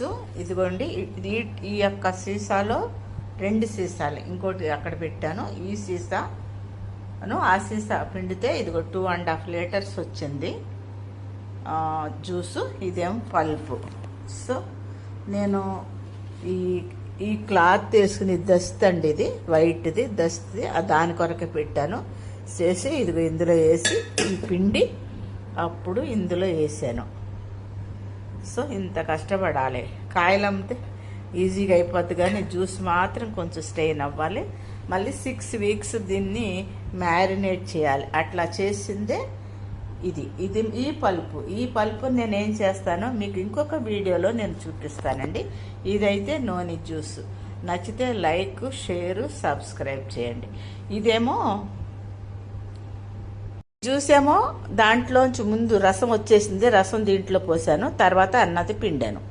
Juice ఇదిగోండి. ఈ యొక్క సీసాలో 2 సీసాలు, ఇంకోటి అక్కడ పెట్టాను. ఈ సీసాను ఆ సీసా పిండితే ఇదిగో 2.5 లీటర్స్ వచ్చింది జ్యూసు. ఇదేం పల్పు. సో నేను ఈ క్లాత్ తీసుకుని దస్త్ అండి, ఇది వైట్ది దస్త్, దాని కొరకే పెట్టాను. చేసి ఇదిగో ఇందులో వేసి ఈ పిండి అప్పుడు ఇందులో వేసాను. సో ఇంత కష్టపడాలి. కాయలు అమ్మితే ఈజీగా అయిపోద్ది, కానీ జ్యూస్ మాత్రం కొంచెం స్టెయిన్ అవ్వాలి. మళ్ళీ 6 వీక్స్ దీన్ని మ్యారినేట్ చేయాలి. అట్లా చేసిందే ఇది ఈ పల్పు నేనేం చేస్తానో మీకు ఇంకొక వీడియోలో నేను చూపిస్తానండి. ఇదైతే నూనె జ్యూస్. నచ్చితే లైక్, షేరు, సబ్స్క్రైబ్ చేయండి. ఇదేమో జ్యూస్ ఏమో దాంట్లోంచి ముందు రసం వచ్చేసింది, రసం దీంట్లో పోసాను, తర్వాత అన్నది పిండాను.